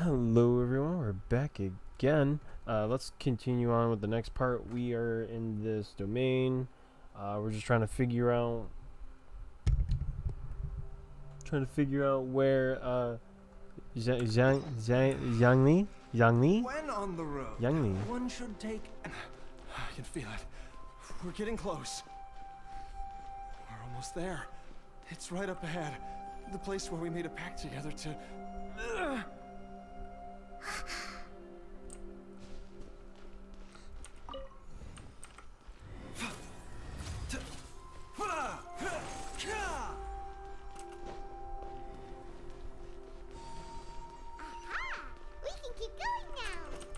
Hello everyone, we're back again. Let's continue on with the next part. We are in this domain. We're just trying to figure out where Zhang When on the road, Li. one should take. I can feel it. We're getting close. We're almost there. It's right up ahead. The place where we made a pact together to.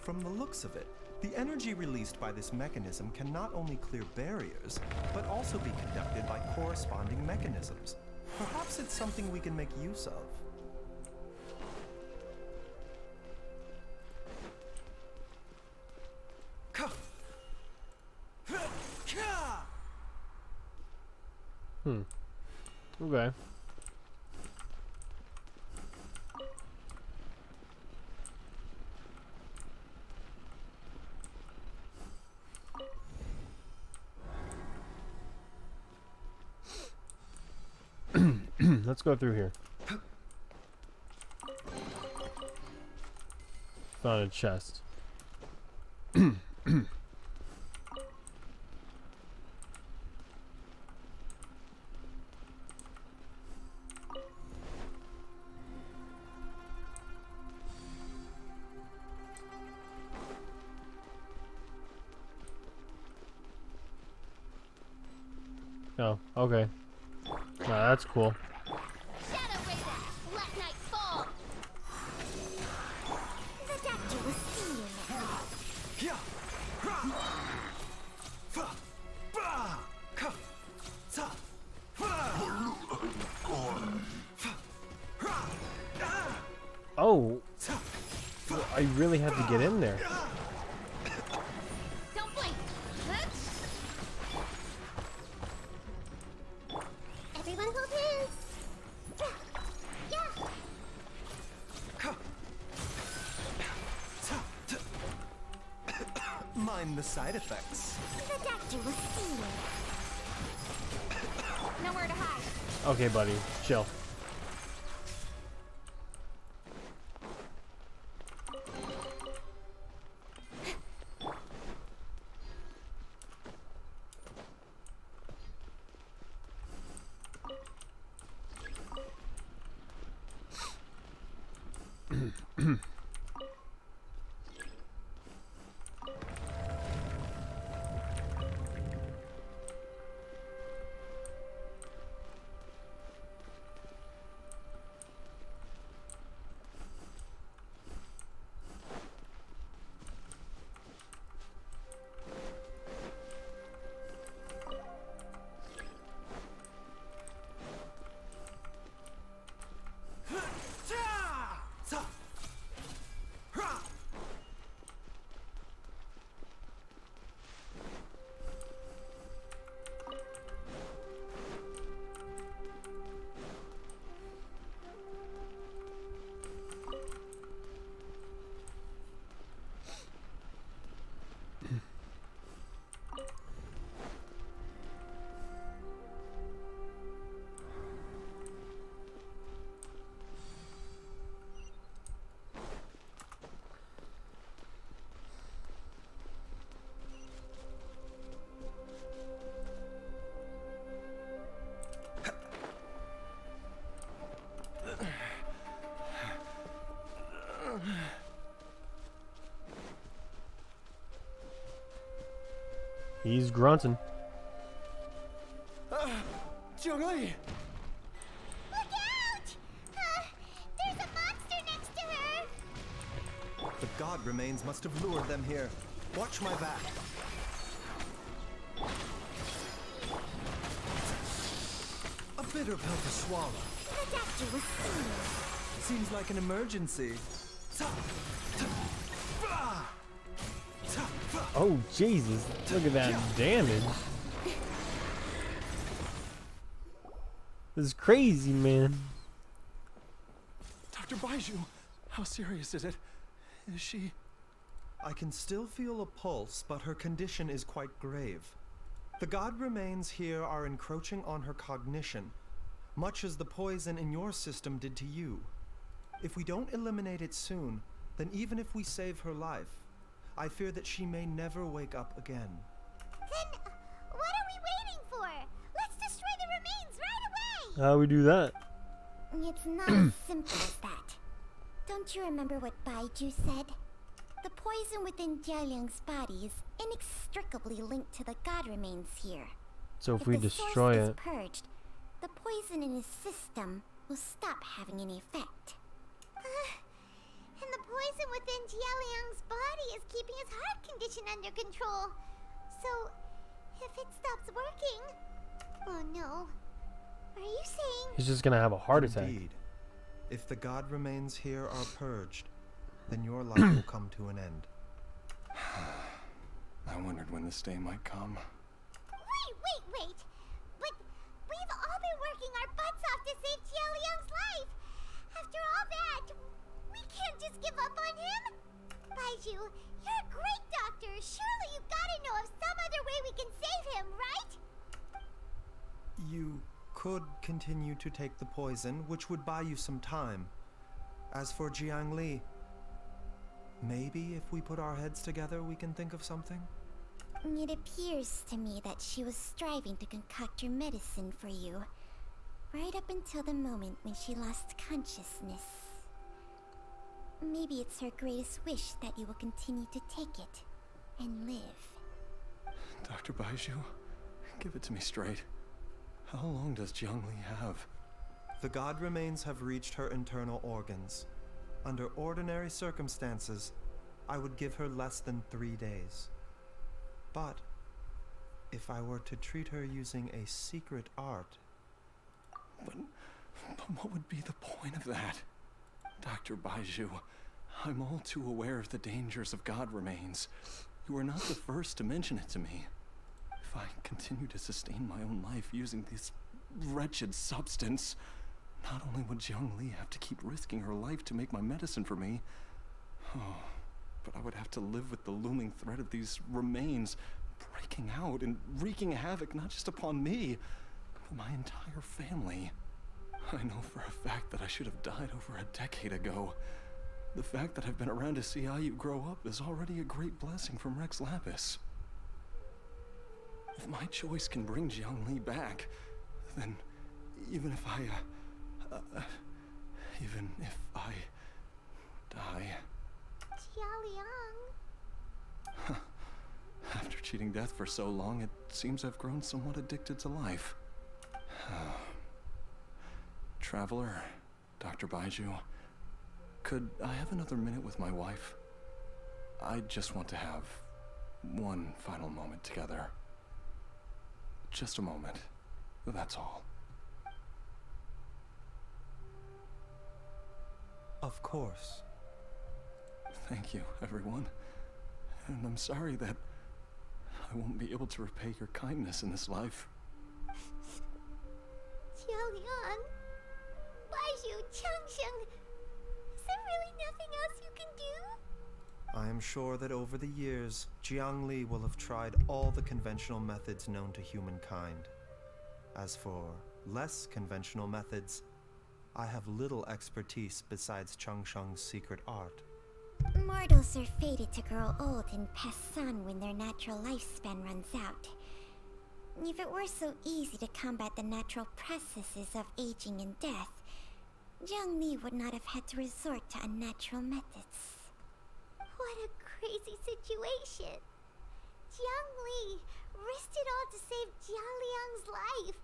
From the looks of it, the energy released by this mechanism can not only clear barriers, but also be conducted by corresponding mechanisms. Perhaps it's something we can make use of. Okay. Let's go through here. Found a chest. Oh, okay. That's cool. Oh, I really have to get in there. Don't blink. Everyone hold hands. Yeah. Mind the side effects. The doctor will see you. Nowhere to hide. Okay, buddy, chill. He's grunting. Zhongli! Look out! There's a monster next to her. The god remains must have lured them here. Watch my back. A bitter pill to swallow. The doctor will see you. Seems like an emergency. Oh, Jesus. Look at that damage. This is crazy, man. Dr. Baizhu, How serious is it? Is she... I can still feel a pulse, but her condition is quite grave. The god remains here are encroaching on her cognition, much as the poison in your system did to you. If we don't eliminate it soon, then even if we save her life, I fear that she may never wake up again. Then what are we waiting for? Let's destroy the remains right away! How we do that? It's not as simple as that. Don't you remember what Baizhu said? The poison within Jialiang's body is inextricably linked to the god remains here. So if we the destroy source it, is purged, the poison in his system will stop having any effect. And the poison within Jialiang's body is keeping his heart condition under control. So, if it stops working... Oh no. Are you saying... he's just gonna have a heart attack. Indeed. If the god remains here are purged, then your life will come to an end. I wondered when this day might come. Wait! But we've all been working our butts off to save Jialiang's life! After all that, we can't just give up on him! Baizhu, you're a great doctor! Surely you gotta know of some other way we can save him, right? You could continue to take the poison, which would buy you some time. As for Jiang Li, maybe if we put our heads together, we can think of something? It appears to me that she was striving to concoct your medicine for you, right up until the moment when she lost consciousness. Maybe it's her greatest wish that you will continue to take it and live. Dr. Baizhu, give it to me straight. How long does Jiang Li have? The god remains have reached her internal organs. Under ordinary circumstances, I would give her less than 3 days. But if I were to treat her using a secret art... But what would be the point of that? Dr. Baizhu, I'm all too aware of the dangers of god remains. You are not the first to mention it to me. If I continue to sustain my own life using this wretched substance, not only would Jiang Li have to keep risking her life to make my medicine for me, but I would have to live with the looming threat of these remains breaking out and wreaking havoc not just upon me, but my entire family. I know for a fact that I should have died over a decade ago. The fact that I've been around to see how you grow up is already a great blessing from Rex Lapis. If my choice can bring Jiang Li back, then even if I die... Jialiang. After cheating death for so long, it seems I've grown somewhat addicted to life. Traveler, Dr. Baizhu, could I have another minute with my wife? I just want to have one final moment together. Just a moment. That's all. Of course. Thank you, everyone. And I'm sorry that I won't be able to repay your kindness in this life. Jialiang. Baizhu, Changsheng. Is there really nothing else you can do? I am sure that over the years, Jiang Li will have tried all the conventional methods known to humankind. As for less conventional methods, I have little expertise besides Changsheng's secret art. Mortals are fated to grow old and pass on when their natural lifespan runs out. If it were so easy to combat the natural processes of aging and death, Jiang Li would not have had to resort to unnatural methods. What a crazy situation! Jiang Li risked it all to save Jialiang's life,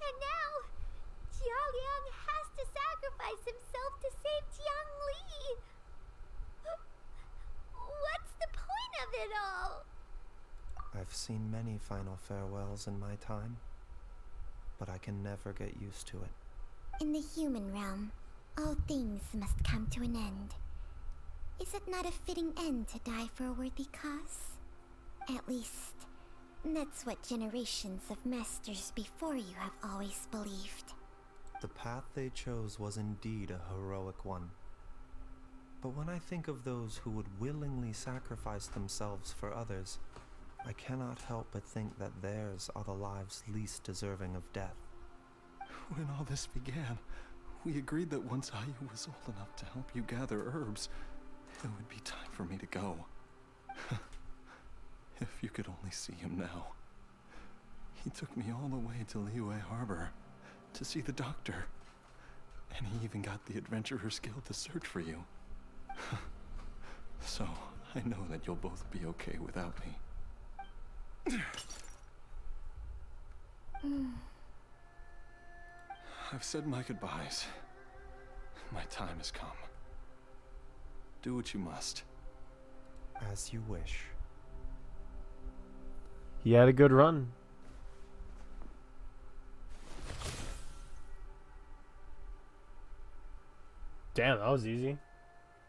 and now Jialiang has to sacrifice himself to save Jiang Li! What's the point of it all? I've seen many final farewells in my time, but I can never get used to it. In the human realm, all things must come to an end. Is it not a fitting end to die for a worthy cause? At least, that's what generations of masters before you have always believed. The path they chose was indeed a heroic one. But when I think of those who would willingly sacrifice themselves for others, I cannot help but think that theirs are the lives least deserving of death. When all this began, we agreed that once Ayu was old enough to help you gather herbs, it would be time for me to go. If you could only see him now. He took me all the way to Liyue Harbor to see the doctor. And he even got the Adventurers Guild to search for you. So, I know that you'll both be okay without me. I've said my goodbyes. My time has come. Do what you must. As you wish. He had a good run. Damn, that was easy.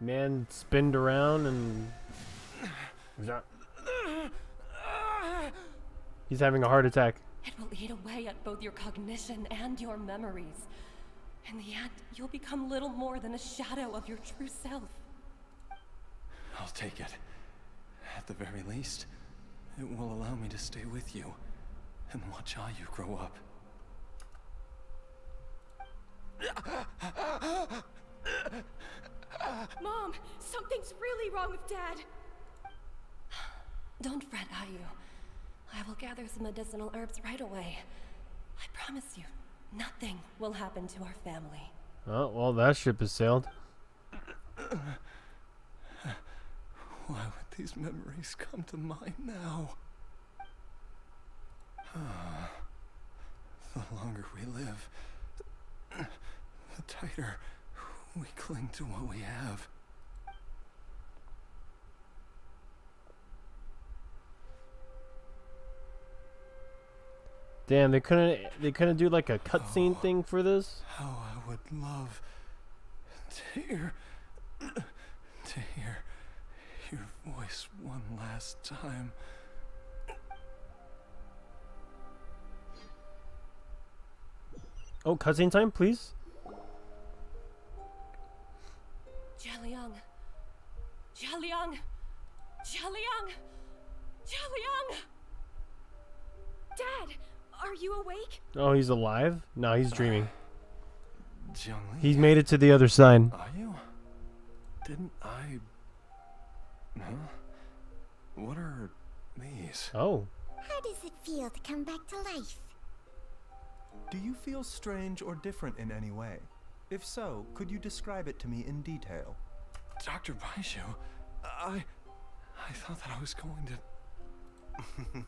Man spinned around and... He's having a heart attack. It will eat away at both your cognition and your memories. In the end, you'll become little more than a shadow of your true self. I'll take it. At the very least, it will allow me to stay with you and watch Ayu grow up. Mom, something's really wrong with Dad. Don't fret, Ayu. I will gather some medicinal herbs right away. I promise you, nothing will happen to our family. Oh, well, that ship has sailed. Why would these memories come to mind now? The longer we live, the tighter we cling to what we have. Damn, they couldn't do like a cutscene thing for this? How I would love to hear your voice one last time. Oh, cutscene time, please. Jialiang! Jialiang! Jialiang! Jialiang! Dad, are you awake? Oh, he's alive? No, he's dreaming. Jiangli, He's made it to the other side. are you? Didn't I? Huh? What are these? Oh. How does it feel to come back to life? Do you feel strange or different in any way? If so, could you describe it to me in detail? Dr. Baizhu, I thought that I was going to...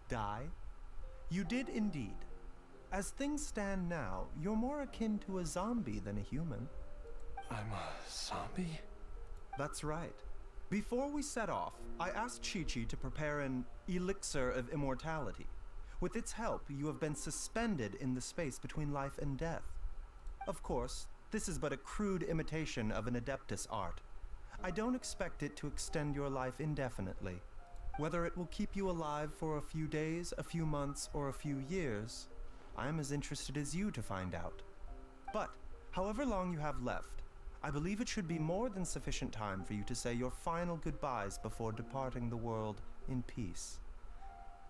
Die? You did indeed. As things stand now, you're more akin to a zombie than a human. I'm a zombie? That's right. Before we set off, I asked Chi-Chi to prepare an elixir of immortality. With its help, you have been suspended in the space between life and death. Of course, this is but a crude imitation of an Adeptus art. I don't expect it to extend your life indefinitely. Whether it will keep you alive for a few days, a few months, or a few years, I am as interested as you to find out. But, however long you have left, I believe it should be more than sufficient time for you to say your final goodbyes before departing the world in peace.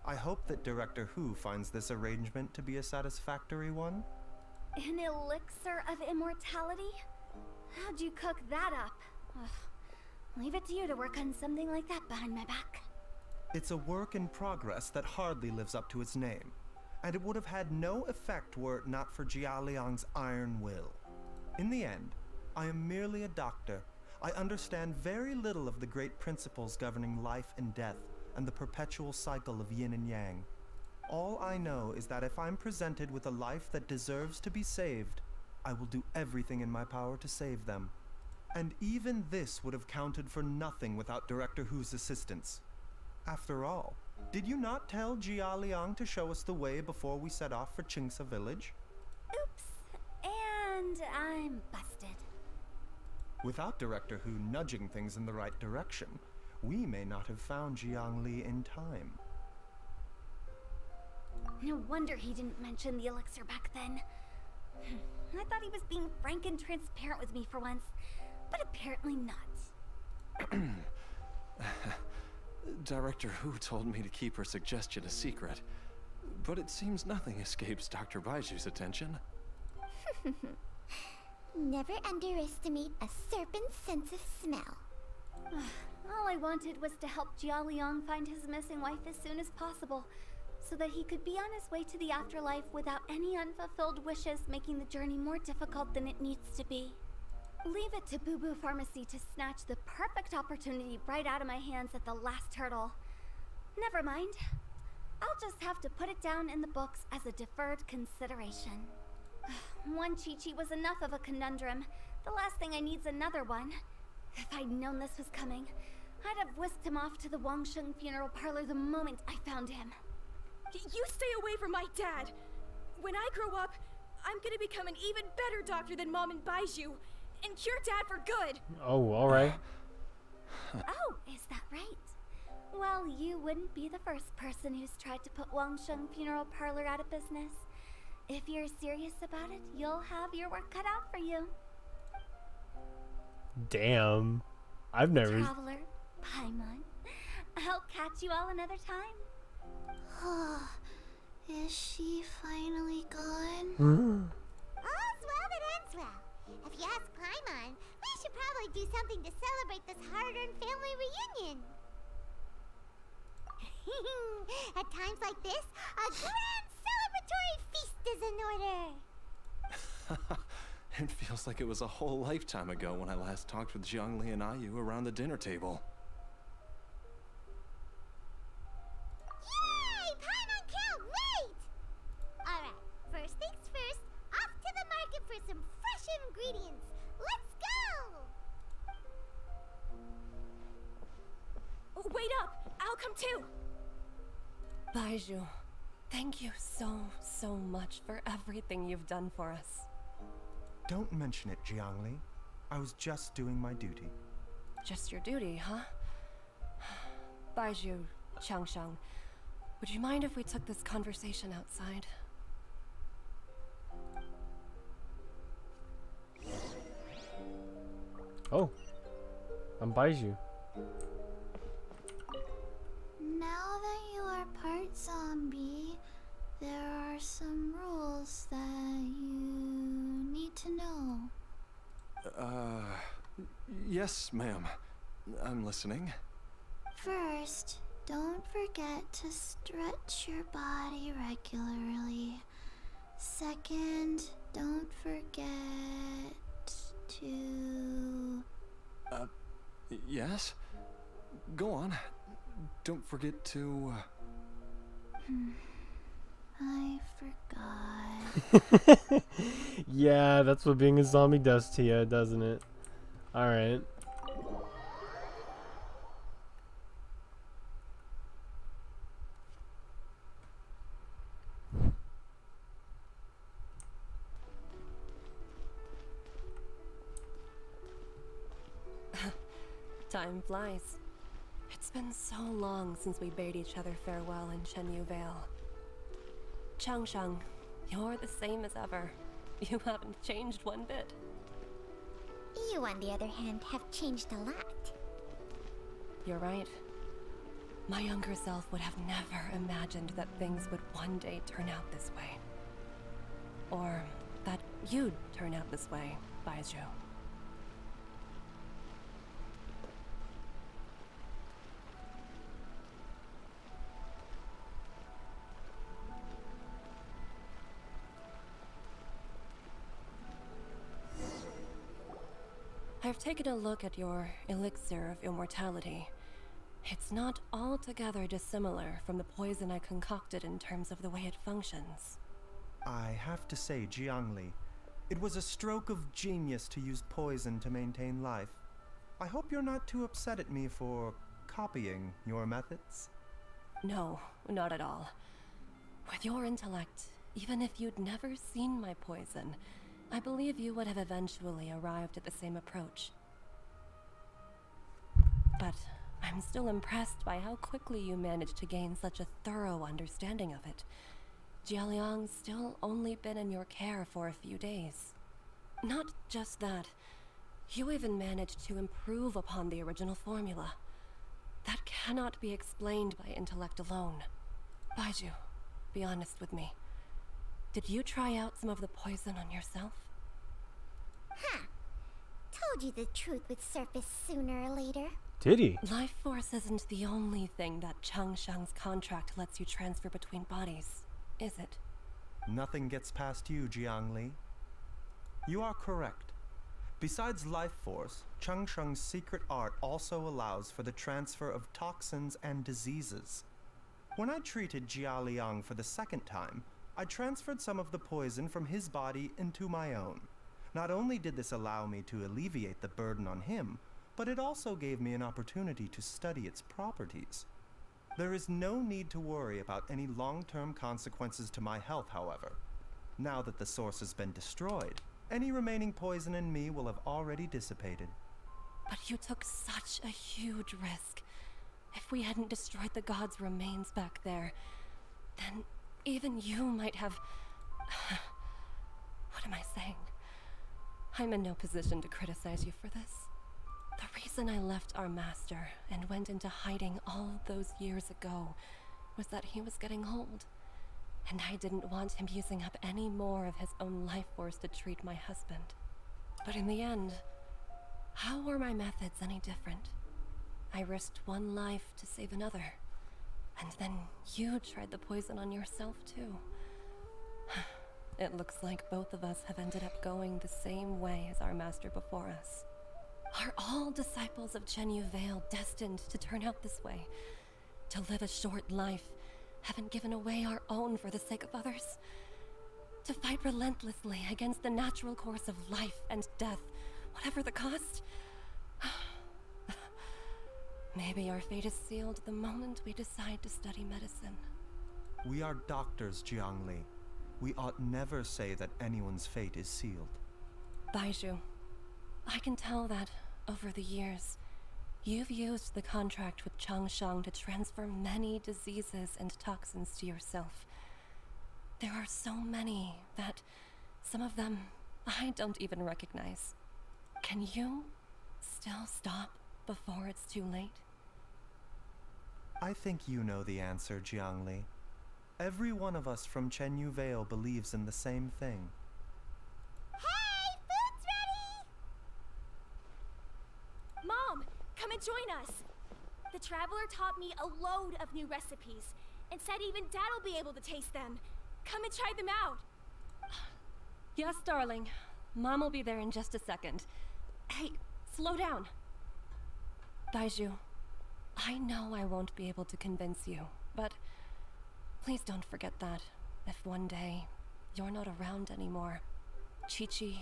I hope that Director Hu finds this arrangement to be a satisfactory one. An elixir of immortality? How'd you cook that up? Ugh. Leave it to you to work on something like that behind my back. It's a work in progress that hardly lives up to its name, and it would have had no effect were it not for Jialiang's iron will. In the end, I am merely a doctor. I understand very little of the great principles governing life and death and the perpetual cycle of yin and yang. All I know is that if I'm presented with a life that deserves to be saved, I will do everything in my power to save them. And even this would have counted for nothing without Director Hu's assistance. After all, did you not tell Jia Liang to show us the way before we set off for Qingce village? Oops. And I'm busted. Without Director Hu nudging things in the right direction, we may not have found Jiangli in time. No wonder he didn't mention the elixir back then. I thought he was being frank and transparent with me for once. but apparently not. Director Hu told me to keep her suggestion a secret, but it seems nothing escapes Dr. Baizhu's attention. Never underestimate a serpent's sense of smell. All I wanted was to help Jialiang find his missing wife as soon as possible, so that he could be on his way to the afterlife without any unfulfilled wishes making the journey more difficult than it needs to be. Leave it to Boo Boo Pharmacy to snatch the perfect opportunity right out of my hands at the last hurdle. Never mind. I'll just have to put it down in the books as a deferred consideration. One Chi-Chi was enough of a conundrum. The last thing I need's another one. If I'd known this was coming, I'd have whisked him off to the Wangsheng funeral parlor the moment I found him. You stay away from my dad! When I grow up, I'm gonna become an even better doctor than Mom and Baizhu, and cure Dad for good! Oh, alright. Oh, is that right? Well, you wouldn't be the first person who's tried to put Wangsheng funeral parlor out of business. If you're serious about it, you'll have your work cut out for you. Damn. I've never... Traveler, Paimon, I'll catch you all another time. Is she finally gone? All's well that ends well. If you ask Paimon, we should probably do something to celebrate this hard-earned family reunion. At times like this, a grand celebratory feast is in order. It feels like it was a whole lifetime ago when I last talked with Zhongli and Ayu around the dinner table. Yay! Paimon can't wait! Alright, first things first, off to the market for some fresh ingredients. Let's go! Wait up! I'll come too! Baizhu, thank you so much for everything you've done for us. Don't mention it, Jiangli. I was just doing my duty. Just your duty, huh? Baizhu, Changshang, would you mind if we took this conversation outside? Oh. I'm Baizhu. Now that you are part zombie, there are some rules that you need to know. Yes, ma'am. I'm listening. First, don't forget to stretch your body regularly. Second, don't forget to... Yes? Go on. Don't forget to... I forgot. Yeah, that's what being a zombie does to you, doesn't it? Alright. Time flies. It's been so long since we bade each other farewell in Chenyu Vale. Changshang, you're the same as ever. You haven't changed one bit. You, on the other hand, have changed a lot. You're right. My younger self would have never imagined that things would one day turn out this way. Or that you'd turn out this way, Baizhu. I've taken a look at your elixir of immortality. It's not altogether dissimilar from the poison I concocted in terms of the way it functions. I have to say, Jiangli, it was a stroke of genius to use poison to maintain life. I hope you're not too upset at me for copying your methods. No, not at all. With your intellect, even if you'd never seen my poison, I believe you would have eventually arrived at the same approach. But I'm still impressed by how quickly you managed to gain such a thorough understanding of it. Jialiang's still only been in your care for a few days. Not just that, You even managed to improve upon the original formula. That cannot be explained by intellect alone. Baizhu, be honest with me. Did you try out some of the poison on yourself? Huh. Told you the truth would surface sooner or later. Did he? Life force isn't the only thing that Changshang's contract lets you transfer between bodies, is it? Nothing gets past you, Jiangli. You are correct. Besides life force, Changsheng's secret art also allows for the transfer of toxins and diseases. When I treated Jia Liang for the second time, I transferred some of the poison from his body into my own. Not only did this allow me to alleviate the burden on him, but it also gave me an opportunity to study its properties. There is no need to worry about any long-term consequences to my health, however. Now that the source has been destroyed, any remaining poison in me will have already dissipated. But you took such a huge risk. If we hadn't destroyed the god's remains back there, then even you might have... What am I saying? I'm in no position to criticize you for this. The reason I left our master and went into hiding all those years ago was that he was getting old, and I didn't want him using up any more of his own life force to treat my husband. But in the end, how were my methods any different? I risked one life to save another, and then you tried the poison on yourself too. It looks like both of us have ended up going the same way as our master before us. Are all disciples of Chenyu Vale destined to turn out this way? To live a short life, having given away our own for the sake of others? To fight relentlessly against the natural course of life and death, whatever the cost? Maybe our fate is sealed the moment we decide to study medicine. We are doctors, Jiangli. We ought never say that anyone's fate is sealed. Baizhu, I can tell that, over the years, you've used the contract with Changshang to transfer many diseases and toxins to yourself. There are so many that some of them I don't even recognize. Can you still stop before it's too late? I think you know the answer, Jiangli. Every one of us from Chenyu Vale believes in the same thing. Hey, food's ready! Mom, come and join us. The Traveler taught me a load of new recipes and said even Dad'll be able to taste them. Come and try them out. Yes, darling. Mom will be there in just a second. Hey, slow down. Baizhu, I know I won't be able to convince you, but please don't forget that if one day you're not around anymore, Chi-Chi,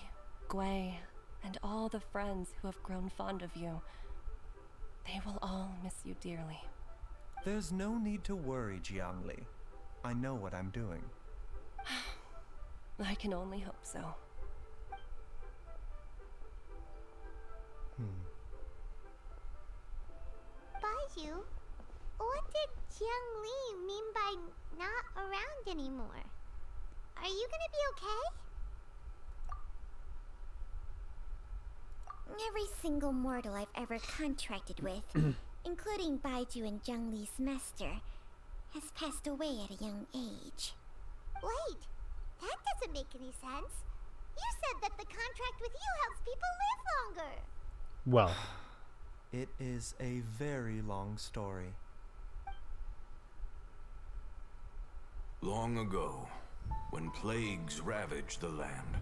Gui, and all the friends who have grown fond of you, they will all miss you dearly. There's no need to worry, Jiangli. I know what I'm doing. I can only hope so. Baizhu, what did Jiangli mean by not around anymore? Are you gonna be okay? Every single mortal I've ever contracted with, including Baizhu and Zhongli's master, has passed away at a young age. Wait, that doesn't make any sense. You said that the contract with you helps people live longer. Well, It is a very long story. Long ago, when plagues ravaged the land,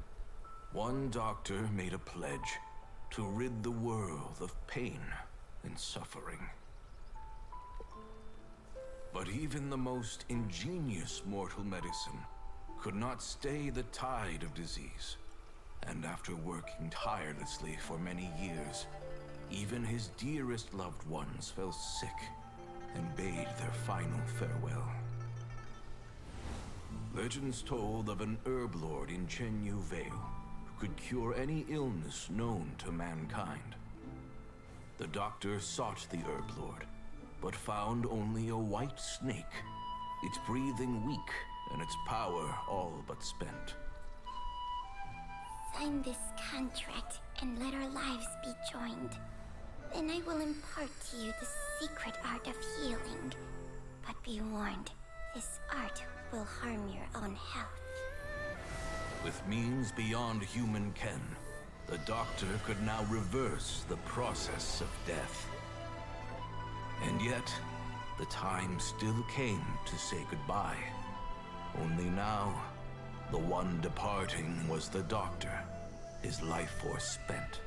one doctor made a pledge to rid the world of pain and suffering. But even the most ingenious mortal medicine could not stay the tide of disease. And after working tirelessly for many years, even his dearest loved ones fell sick and bade their final farewell. Legends told of an herb lord in Chenyu Vale who could cure any illness known to mankind. The doctor sought the herb lord, but found only a white snake, its breathing weak and its power all but spent. Sign this contract, and let our lives be joined. Then I will impart to you the secret art of healing. But be warned, this art will harm your own health. With means beyond human ken, the doctor could now reverse the process of death. And yet, the time still came to say goodbye. Only now, the one departing was the doctor, his life force spent.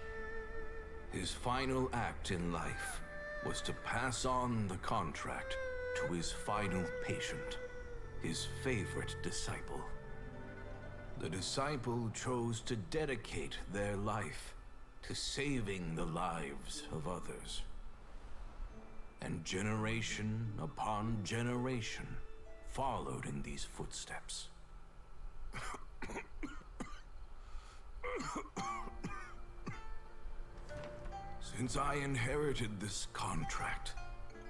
His final act in life was to pass on the contract to his final patient, his favorite disciple. The disciple chose to dedicate their life to saving the lives of others. And generation upon generation followed in these footsteps. Since I inherited this contract,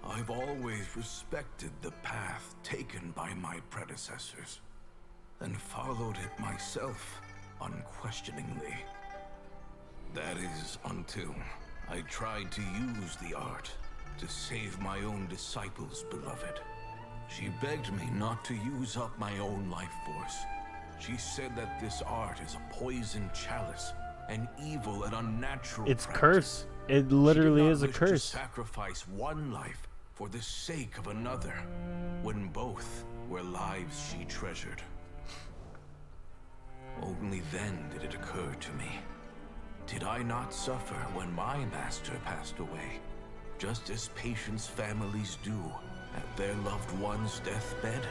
I've always respected the path taken by my predecessors, and followed it myself unquestioningly. That is until I tried to use the art to save my own disciple's beloved. She begged me not to use up my own life force. She said that this art is a poison chalice, an evil and unnatural It's practice. curse. It literally is a She did not wish curse. to sacrifice one life for the sake of another, when both were lives she treasured. Only then did it occur to me. Did I not suffer when my master passed away, just as patients' families do at their loved one's deathbed?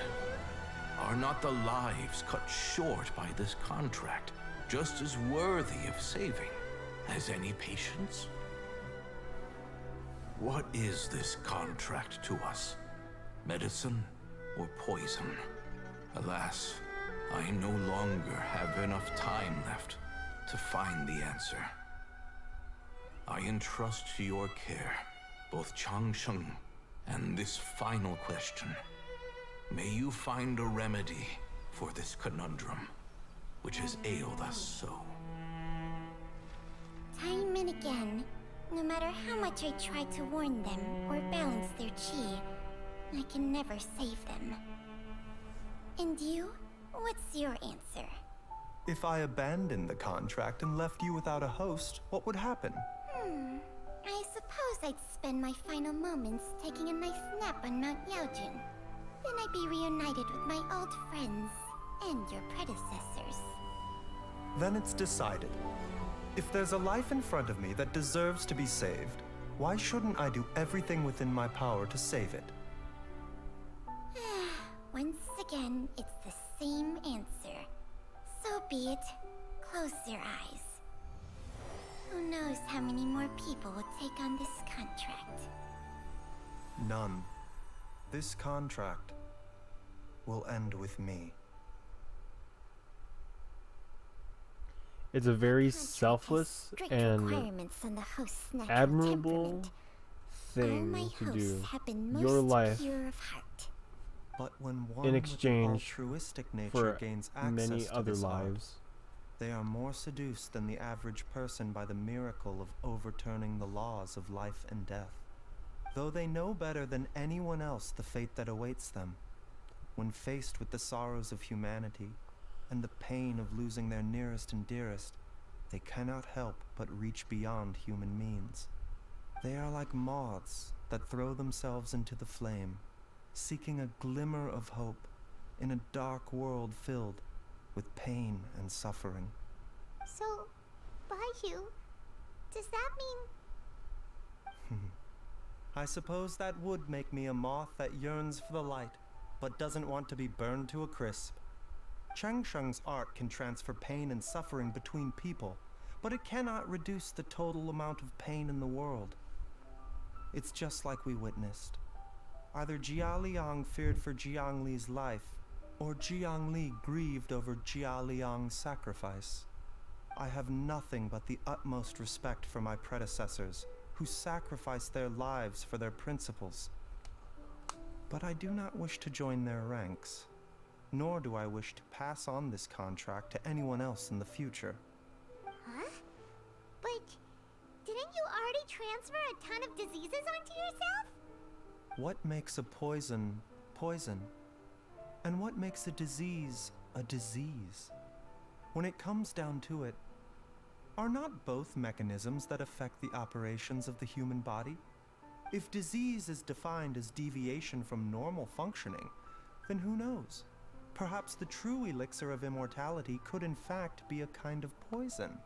Are not the lives cut short by this contract just as worthy of saving as any patients? What is this contract to us? Medicine or poison? Alas, I no longer have enough time left to find the answer. I entrust to your care both Changsheng and this final question. May you find a remedy for this conundrum, which has ailed us so. Time and again, no matter how much I try to warn them or balance their chi, I can never save them. And you? What's your answer? If I abandoned the contract and left you without a host, what would happen? I suppose I'd spend my final moments taking a nice nap on Mount Yaojun. Then I'd be reunited with my old friends and your predecessors. Then it's decided. If there's a life in front of me that deserves to be saved, why shouldn't I do everything within my power to save it? Once again, it's the same answer. So be it. Close your eyes. Who knows how many more people will take on this contract? None. This contract will end with me. It's a very Contract has selfless strict and requirements on the host's natural admirable temperament. All my thing to hosts do. have been Your most life pure of heart. But when one in with an exchange altruistic nature for gains access many to other this art, lives. they are more seduced than the average person by the miracle of overturning the laws of life and death. Though they know better than anyone else the fate that awaits them, when faced with the sorrows of humanity and the pain of losing their nearest and dearest, they cannot help but reach beyond human means. They are like moths that throw themselves into the flame, seeking a glimmer of hope in a dark world filled with pain and suffering. So, Baizhu, does that mean... I suppose that would make me a moth that yearns for the light, but doesn't want to be burned to a crisp. Changsheng's art can transfer pain and suffering between people, but it cannot reduce the total amount of pain in the world. It's just like we witnessed. Either Jia Liang feared for Jiang Li's life, or Jiang Li grieved over Jia Liang's sacrifice. I have nothing but the utmost respect for my predecessors, who sacrificed their lives for their principles. But I do not wish to join their ranks, nor do I wish to pass on this contract to anyone else in the future. Huh? But transfer a ton of diseases onto yourself? What makes a poison poison? And what makes a disease a disease? When it comes down to it, are not both mechanisms that affect the operations of the human body? If disease is defined as deviation from normal functioning, then who knows? Perhaps the true elixir of immortality could in fact be a kind of poison.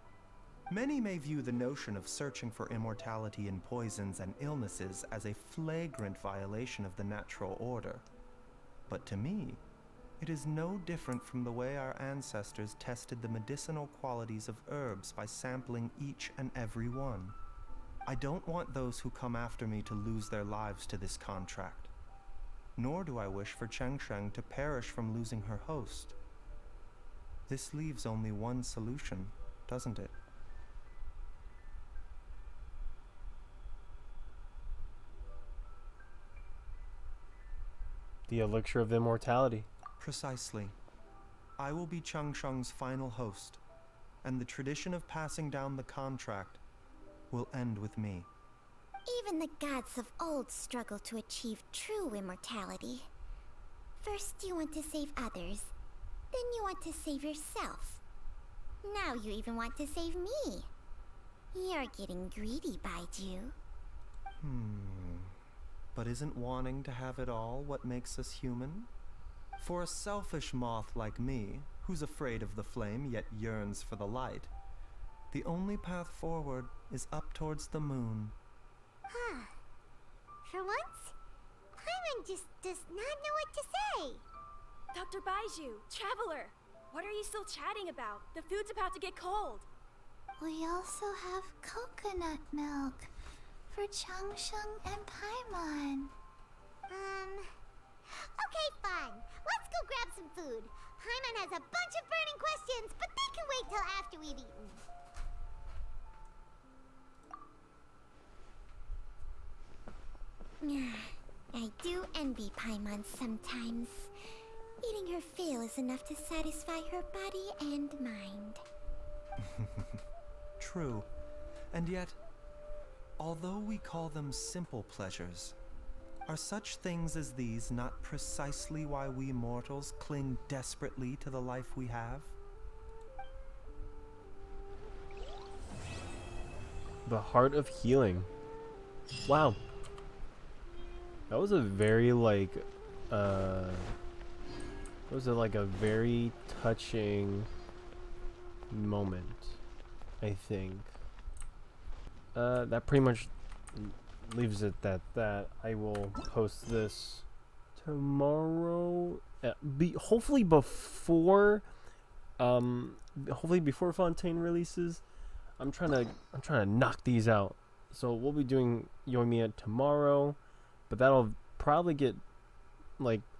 Many may view the notion of searching for immortality in poisons and illnesses as a flagrant violation of the natural order. But to me, it is no different from the way our ancestors tested the medicinal qualities of herbs by sampling each and every one. I don't want those who come after me to lose their lives to this contract. Nor do I wish for Chengsheng to perish from losing her host. This leaves only one solution, doesn't it? The elixir of immortality. Precisely. I will be Chengsheng's final host, and the tradition of passing down the contract will end with me. Even the gods of old struggle to achieve true immortality. First you want to save others, then you want to save yourself. Now you even want to save me. You're getting greedy, Baizhu. But isn't wanting to have it all what makes us human? For a selfish moth like me, who's afraid of the flame yet yearns for the light, the only path forward is up towards the moon. For once, Paimon just does not know what to say. Dr. Baizhu, Traveler, what are you still chatting about? The food's about to get cold. We also have coconut milk for Changsheng and Paimon. Okay, fine. Let's go grab some food. Paimon has a bunch of burning questions, but they can wait till after we've eaten. I do envy Paimon sometimes. Eating her fill is enough to satisfy her body and mind. True. And yet, although we call them simple pleasures, are such things as these not precisely why we mortals cling desperately to the life we have? The Heart of Healing. Wow. That was a very a very touching moment, I think. That pretty much leaves it at that. I will post this tomorrow. Hopefully before Fontaine releases. I'm trying to knock these out. So we'll be doing Yoimiya tomorrow, but that'll probably get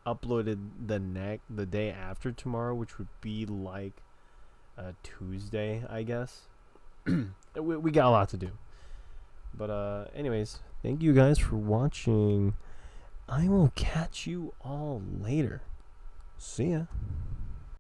uploaded the day after tomorrow, which would be Tuesday, I guess. we got a lot to do. But anyways, thank you guys for watching. I will catch you all later. See ya.